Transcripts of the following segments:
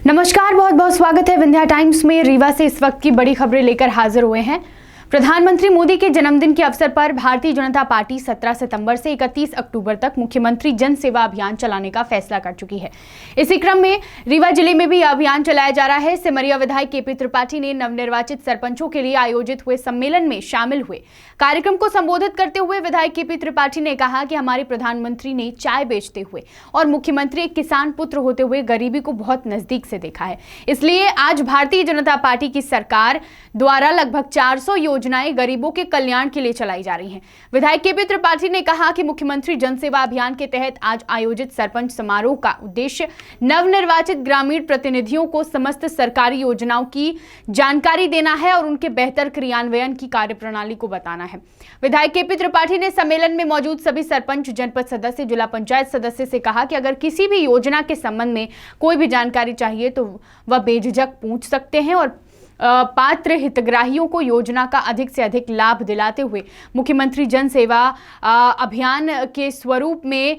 नमस्कार, बहुत बहुत स्वागत है विंध्या टाइम्स में। रीवा से इस वक्त की बड़ी खबरें लेकर हाजिर हुए हैं। प्रधानमंत्री मोदी के जन्मदिन के अवसर पर भारतीय जनता पार्टी 17 सितंबर से 31 अक्टूबर तक मुख्यमंत्री जन सेवा अभियान चलाने का फैसला कर चुकी है। इसी क्रम में रीवा जिले में भी अभियान चलाया जा रहा है। सिमरिया विधायक केपी त्रिपाठी ने नवनिर्वाचित सरपंचों के लिए आयोजित हुए सम्मेलन में शामिल हुए। कार्यक्रम को संबोधित करते हुए विधायक केपी त्रिपाठी ने कहा कि हमारे प्रधानमंत्री ने चाय बेचते हुए और मुख्यमंत्री एक किसान पुत्र होते हुए गरीबी को बहुत नजदीक से देखा है। इसलिए आज भारतीय जनता पार्टी की सरकार द्वारा लगभग 400 योजनाएं गरीबों के कल्याण के लिए चलाई जा रही हैं। विधायक केपी त्रिपाठी ने कहा कि मुख्यमंत्री जन सेवा अभियान के तहत आज आयोजित सरपंच समारोह का उद्देश्य नवनिर्वाचित ग्रामीण प्रतिनिधियों को समस्त सरकारी योजनाओं की जानकारी देना है और उनके बेहतर क्रियान्वयन की कार्यप्रणाली को बताना है। विधायक केपी त्रिपाठी ने सम्मेलन में मौजूद सभी सरपंच, जनपद सदस्य, जिला पंचायत सदस्य से कहा कि अगर किसी भी योजना के संबंध में कोई भी जानकारी चाहिए तो वह बेझिझक पूछ सकते हैं और पात्र हितग्राहियों को योजना का अधिक से अधिक लाभ दिलाते हुए मुख्यमंत्री जन सेवा अभियान के स्वरूप में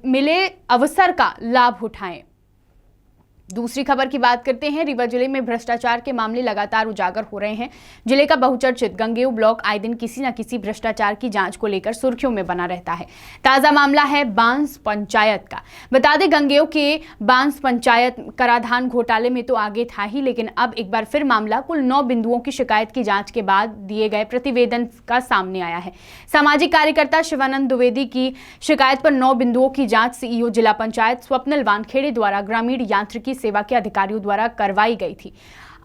मिले अवसर का लाभ उठाएं। दूसरी खबर की बात करते हैं। रीवा जिले में भ्रष्टाचार के मामले लगातार उजागर हो रहे हैं। जिले का बहुचर्चित गंगेऊ ब्लॉक आए दिन किसी न किसी भ्रष्टाचार की जांच को लेकर सुर्खियों में बना रहता है। ताजा मामला है बांस पंचायत का। बता दें, गंगेऊ के बांस पंचायत कराधान घोटाले में तो आगे था ही, लेकिन अब एक बार फिर मामला कुल 9 बिंदुओं की शिकायत की जांच के बाद दिए गए प्रतिवेदन का सामने आया है। सामाजिक कार्यकर्ता शिवानंद द्विवेदी की शिकायत पर 9 बिंदुओं की जांच सीईओ जिला पंचायत स्वप्निल वानखेड़े द्वारा ग्रामीण यांत्रिकी सेवा के अधिकारियों द्वारा करवाई गई थी।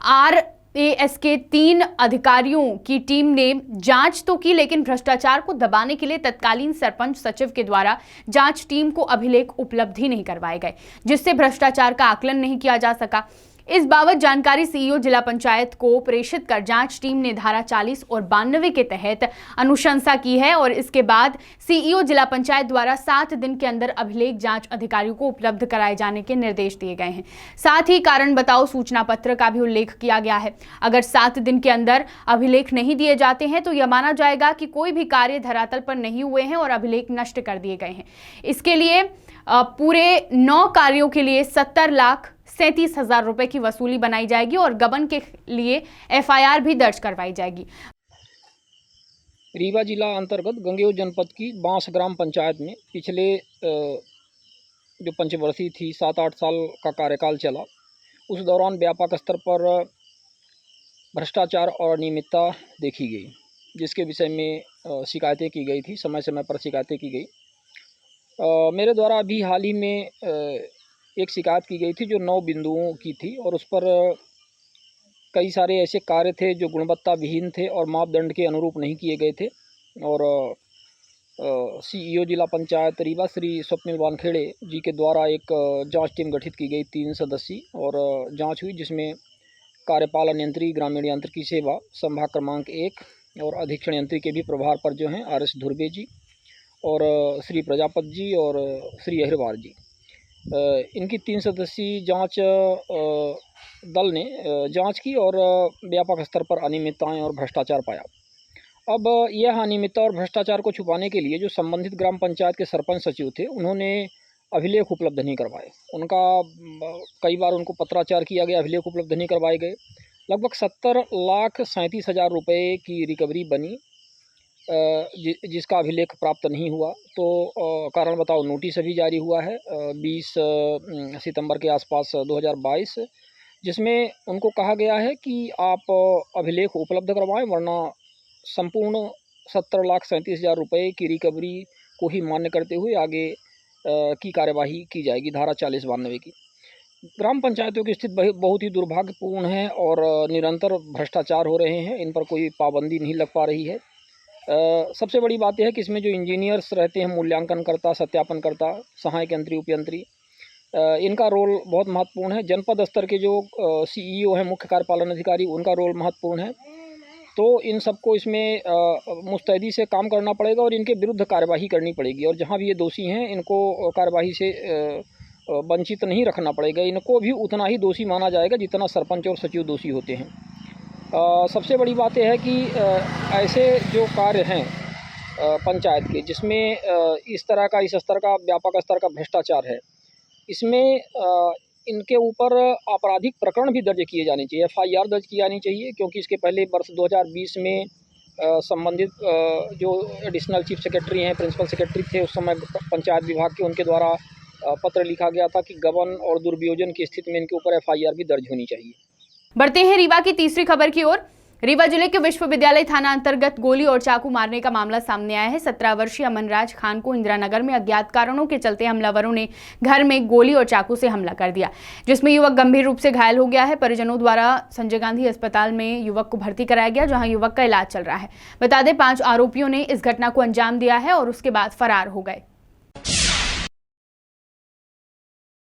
आरएएस के 3 अधिकारियों की टीम ने जांच तो की, लेकिन भ्रष्टाचार को दबाने के लिए तत्कालीन सरपंच सचिव के द्वारा जांच टीम को अभिलेख उपलब्ध ही नहीं करवाए गए, जिससे भ्रष्टाचार का आकलन नहीं किया जा सका। इस बाबत जानकारी सीईओ जिला पंचायत को प्रेषित कर जांच टीम ने धारा 40 और 92 के तहत अनुशंसा की है और इसके बाद सीईओ जिला पंचायत द्वारा 7 दिन के अंदर अभिलेख जांच अधिकारियों को उपलब्ध कराए जाने के निर्देश दिए गए हैं। साथ ही कारण बताओ सूचना पत्र का भी उल्लेख किया गया है। अगर 7 दिन के अंदर अभिलेख नहीं दिए जाते हैं तो यह माना जाएगा कि कोई भी कार्य धरातल पर नहीं हुए हैं और अभिलेख नष्ट कर दिए गए हैं। इसके लिए पूरे 9 कार्यों के लिए 70,37,000 रुपए की वसूली बनाई जाएगी और गबन के लिए एफआईआर भी दर्ज करवाई जाएगी। रीवा जिला अंतर्गत गंगेऊ जनपद की बांस ग्राम पंचायत में पिछले जो पंचवर्षीय थी 7-8 साल का कार्यकाल चला, उस दौरान व्यापक स्तर पर भ्रष्टाचार और अनियमितता देखी गई, जिसके विषय में शिकायतें की गई थी। समय समय पर शिकायतें की गई। मेरे द्वारा अभी हाल ही में एक शिकायत की गई थी जो 9 बिंदुओं की थी और उस पर कई सारे ऐसे कार्य थे जो गुणवत्ता विहीन थे और मापदंड के अनुरूप नहीं किए गए थे। और सीईओ जिला पंचायत रीवा श्री स्वप्निल वानखेड़े जी के द्वारा एक जांच टीम गठित की गई 3 सदस्यीय और जांच हुई, जिसमें कार्यपालन यंत्री ग्रामीण यांत्रिकी सेवा संभाग क्रमांक 1 और अधीक्षण यंत्री के भी प्रभार पर जो हैं आरएस धुर्वे जी और श्री प्रजापत जी और श्री अहिरवार जी, इनकी 3 सदस्यीय जांच दल ने जांच की और व्यापक स्तर पर अनियमितताएं और भ्रष्टाचार पाया। अब यह अनियमितता और भ्रष्टाचार को छुपाने के लिए जो संबंधित ग्राम पंचायत के सरपंच सचिव थे, उन्होंने अभिलेख उपलब्ध नहीं करवाए। उनका कई बार उनको पत्राचार किया गया, अभिलेख उपलब्ध नहीं करवाए गए। लगभग 70,37,000 रुपये की रिकवरी बनी, जिसका अभिलेख प्राप्त नहीं हुआ। तो कारण बताओ नोटिस अभी जारी हुआ है 20 सितंबर के आसपास 2022, जिसमें उनको कहा गया है कि आप अभिलेख उपलब्ध करवाएं, वरना संपूर्ण 70,37,000 रुपये की रिकवरी को ही मान्य करते हुए आगे की कार्यवाही की जाएगी, धारा 40-92 की। ग्राम पंचायतों की स्थिति बहुत ही दुर्भाग्यपूर्ण है और निरंतर भ्रष्टाचार हो रहे हैं, इन पर कोई पाबंदी नहीं लग पा रही है। सबसे बड़ी बात यह है कि इसमें जो इंजीनियर्स रहते हैं, मूल्यांकनकर्ता, सत्यापनकर्ता, सहायक यंत्री, उपयंत्री, इनका रोल बहुत महत्वपूर्ण है। जनपद स्तर के जो सीईओ हैं, मुख्य कार्यपालन अधिकारी, उनका रोल महत्वपूर्ण है। तो इन सबको इसमें मुस्तैदी से काम करना पड़ेगा और इनके विरुद्ध कार्यवाही करनी पड़ेगी और जहाँ भी ये दोषी हैं इनको कार्यवाही से वंचित नहीं रखना पड़ेगा। इनको भी उतना ही दोषी माना जाएगा जितना सरपंच और सचिव दोषी होते हैं। सबसे बड़ी बात यह है कि ऐसे जो कार्य हैं पंचायत के, जिसमें इस तरह का, इस स्तर का, व्यापक स्तर का भ्रष्टाचार है, इसमें इनके ऊपर आपराधिक प्रकरण भी दर्ज किए जाने चाहिए, FIR दर्ज की जानी चाहिए, क्योंकि इसके पहले वर्ष 2020 में संबंधित जो एडिशनल चीफ सेक्रेटरी हैं, प्रिंसिपल सेक्रेटरी थे उस समय पंचायत विभाग के, उनके द्वारा पत्र लिखा गया था कि गबन और दुर्वियोजन की स्थिति में इनके ऊपर FIR भी दर्ज होनी चाहिए। बढ़ते हैं रीवा की तीसरी खबर की ओर। रीवा जिले के विश्वविद्यालय थाना अंतर्गत गोली और चाकू मारने का मामला सामने आया है। 17 वर्षीय अमनराज खान को इंदिरानगर में अज्ञात कारणों के चलते हमलावरों ने घर में गोली और चाकू से हमला कर दिया, जिसमें युवक गंभीर रूप से घायल हो गया है। परिजनों द्वारा संजय गांधी अस्पताल में युवक को भर्ती कराया गया, जहां युवक का इलाज चल रहा है। बता दें, 5 आरोपियों ने इस घटना को अंजाम दिया है और उसके बाद फरार हो गए।